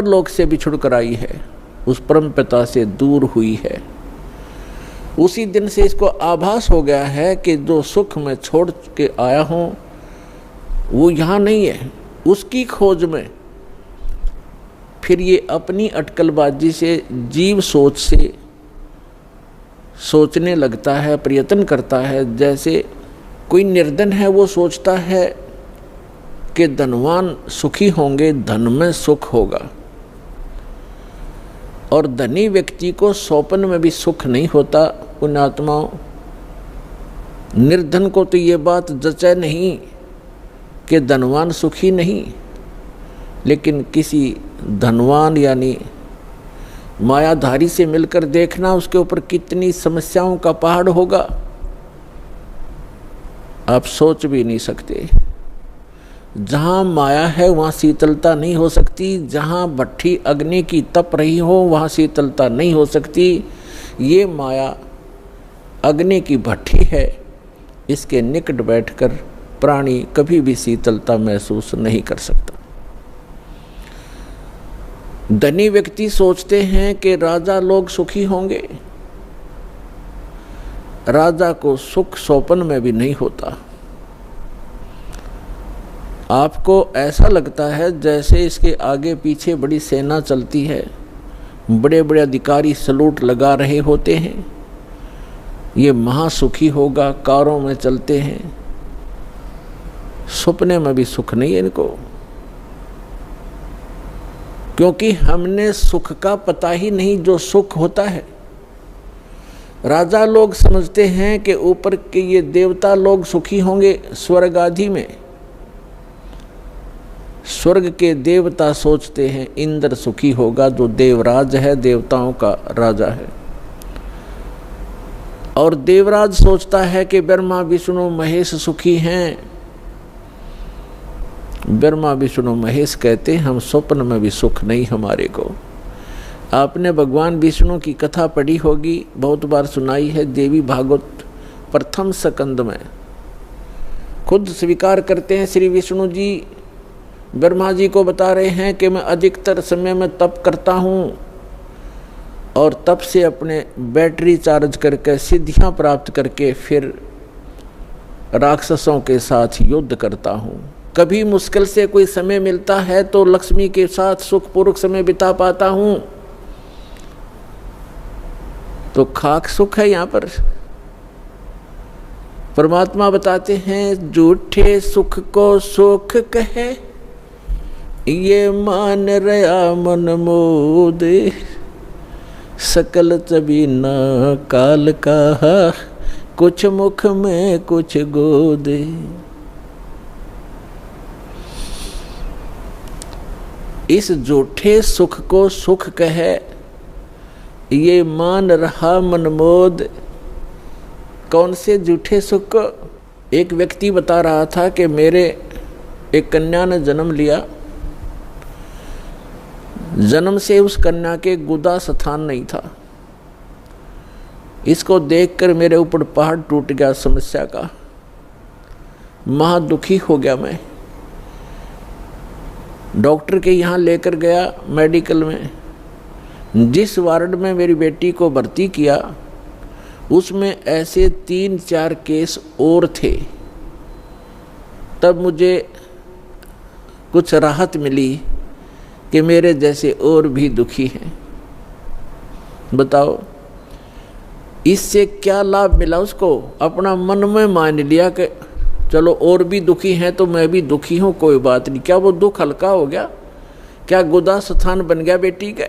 लोक से बिछुड़ कर आई है, उस परम पिता से दूर हुई है। उसी दिन से इसको आभास हो गया है कि जो सुख मैं छोड़ के आया हूं वो यहाँ नहीं है। उसकी खोज में फिर ये अपनी अटकलबाजी से जीव सोच से सोचने लगता है, प्रयत्न करता है। जैसे कोई निर्धन है, वो सोचता है कि धनवान सुखी होंगे, धन में सुख होगा। और धनी व्यक्ति को स्वप्न में भी सुख नहीं होता। पुण्यात्माओं, निर्धन को तो ये बात जचे नहीं कि धनवान सुखी नहीं, लेकिन किसी धनवान यानी मायाधारी से मिलकर देखना उसके ऊपर कितनी समस्याओं का पहाड़ होगा, आप सोच भी नहीं सकते। जहाँ माया है वहाँ शीतलता नहीं हो सकती, जहाँ भट्ठी अग्नि की तप रही हो वहाँ शीतलता नहीं हो सकती। ये माया अग्नि की भट्ठी है, इसके निकट बैठकर प्राणी कभी भी शीतलता महसूस नहीं कर सकता। धनी व्यक्ति सोचते हैं कि राजा लोग सुखी होंगे। राजा को सुख स्वप्न में भी नहीं होता। आपको ऐसा लगता है जैसे इसके आगे पीछे बड़ी सेना चलती है, बड़े बड़े अधिकारी सलूट लगा रहे होते हैं, ये महासुखी होगा, कारों में चलते हैं। सपने में भी सुख नहीं है इनको, क्योंकि हमने सुख का पता ही नहीं जो सुख होता है। राजा लोग समझते हैं कि ऊपर के ये देवता लोग सुखी होंगे स्वर्ग आदि में। स्वर्ग के देवता सोचते हैं इंद्र सुखी होगा, जो देवराज है, देवताओं का राजा है। और देवराज सोचता है कि ब्रह्मा विष्णु महेश सुखी हैं। ब्रह्मा विष्णु महेश कहते हैं हम स्वप्न में भी सुख नहीं हमारे को। आपने भगवान विष्णु की कथा पढ़ी होगी, बहुत बार सुनाई है। देवी भागवत प्रथम स्कंद में खुद स्वीकार करते हैं श्री विष्णु जी, ब्रह्मा जी को बता रहे हैं कि मैं अधिकतर समय में तप करता हूँ और तप से अपने बैटरी चार्ज करके सिद्धियाँ प्राप्त करके फिर राक्षसों के साथ युद्ध करता हूँ। कभी मुश्किल से कोई समय मिलता है तो लक्ष्मी के साथ सुखपूर्वक समय बिता पाता हूँ। तो खाक सुख है यहाँ पर। परमात्मा बताते हैं झूठे सुख को सुख कहे, ये मान रहा मन मोद, सकल चबीना काल का, कुछ मुख में कुछ गोद। इस झूठे सुख को सुख कहे, ये मान रहा मनमोद। कौन से झूठे सुख को? एक व्यक्ति बता रहा था कि मेरे एक कन्या ने जन्म लिया, जन्म से उस कन्या के गुदा स्थान नहीं था। इसको देखकर मेरे ऊपर पहाड़ टूट गया समस्या का। महा दुखी हो गया मैं। डॉक्टर के यहाँ लेकर गया मेडिकल में। जिस वार्ड में मेरी बेटी को भर्ती किया उसमें ऐसे 3-4 केस और थे। तब मुझे कुछ राहत मिली कि मेरे जैसे और भी दुखी हैं। बताओ इससे क्या लाभ मिला उसको? अपना मन में मान लिया कि चलो और भी दुखी हैं तो मैं भी दुखी हूँ, कोई बात नहीं। क्या वो दुख हल्का हो गया? क्या गुदा स्थान बन गया बेटी का?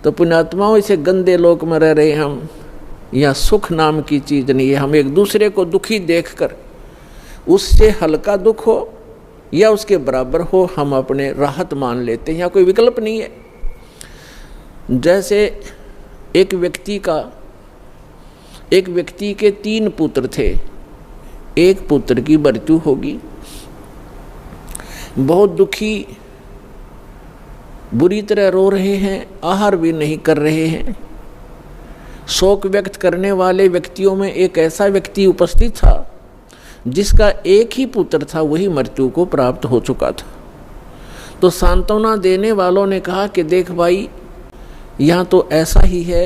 तो पुण्यात्माओं, इसे गंदे लोक में रह रहे हम। यहाँ सुख नाम की चीज नहीं है। हम एक दूसरे को दुखी देखकर उससे हल्का दुख हो या उसके बराबर हो, हम अपने राहत मान लेते हैं। यहाँ कोई विकल्प नहीं है। जैसे एक व्यक्ति के 3 पुत्र थे। एक पुत्र की मृत्यु होगी, बहुत दुखी, बुरी तरह रो रहे हैं, आहार भी नहीं कर रहे हैं। शोक व्यक्त करने वाले व्यक्तियों में एक ऐसा व्यक्ति उपस्थित था जिसका एक ही पुत्र था, वही मृत्यु को प्राप्त हो चुका था। तो सांत्वना देने वालों ने कहा कि देख भाई, यहाँ तो ऐसा ही है,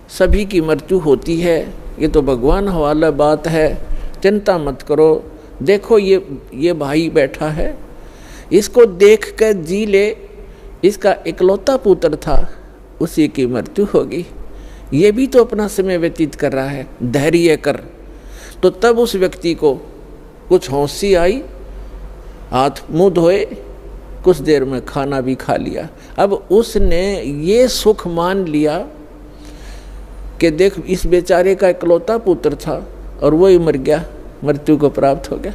सभी की मृत्यु होती है, ये तो भगवान हवाला बात है, चिंता मत करो। देखो ये भाई बैठा है, इसको देख कर जी ले, इसका इकलौता पुत्र था, उसी की मृत्यु होगी, ये भी तो अपना समय व्यतीत कर रहा है, धैर्य कर। तो तब उस व्यक्ति को कुछ हौंसी आई, हाथ मुंह धोए, कुछ देर में खाना भी खा लिया। अब उसने ये सुख मान लिया कि देख, इस बेचारे का इकलौता पुत्र था और वही मर गया, मृत्यु को प्राप्त हो गया।